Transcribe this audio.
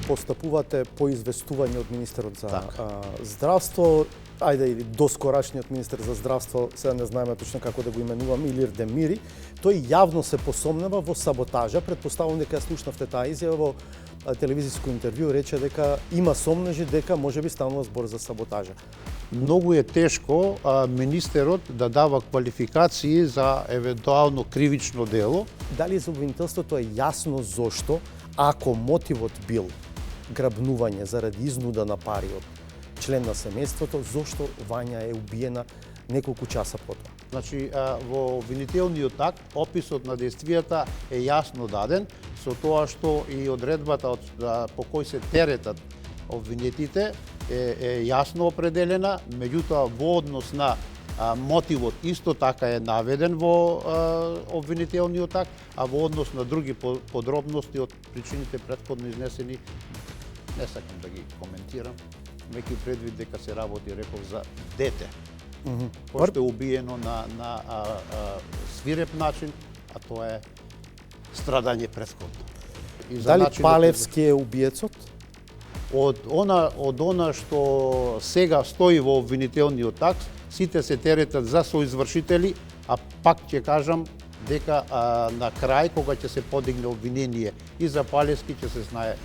постапувате по известување од министерот за здравство, ајде или доскорашниот министер за здравство, сега не знаеме точно како да го именувам, Илир Демири, тој јавно се посомнева во саботажа. Предпоставувам дека ја слушнавте таа изјава во телевизиско интервју, рече дека има сомнежи дека можеби станува збор за саботажа. Многу е тешко министерот да дава квалификации за евентуално кривично дело. Дали за обвинителството е јасно зошто, ако мотивот бил грабнување заради изнуда на пари од член на семејството, зошто Вања е убиена неколку часа потоа? Значи, во обвинителниот акт, описот на действијата е јасно даден, со тоа што и одредбата по кој се теретат обвинетите е јасно определена, меѓутоа во однос на мотивот исто така е наведен во обвинителниот акт, а во однос на други подробности од причините претходно изнесени, не сакам да ги коментирам, меки предвид дека се работи, реков, за дете. Кој што е убиено на свиреп начин, а тоа е страдање претходно. Дали Палевски е убиецот? Од она што сега стои во обвинителниот акт, сите се теретат за соизвршители, а пак ќе кажам дека на крај, кога ќе се подигне обвинение и за Палевски, ќе се знае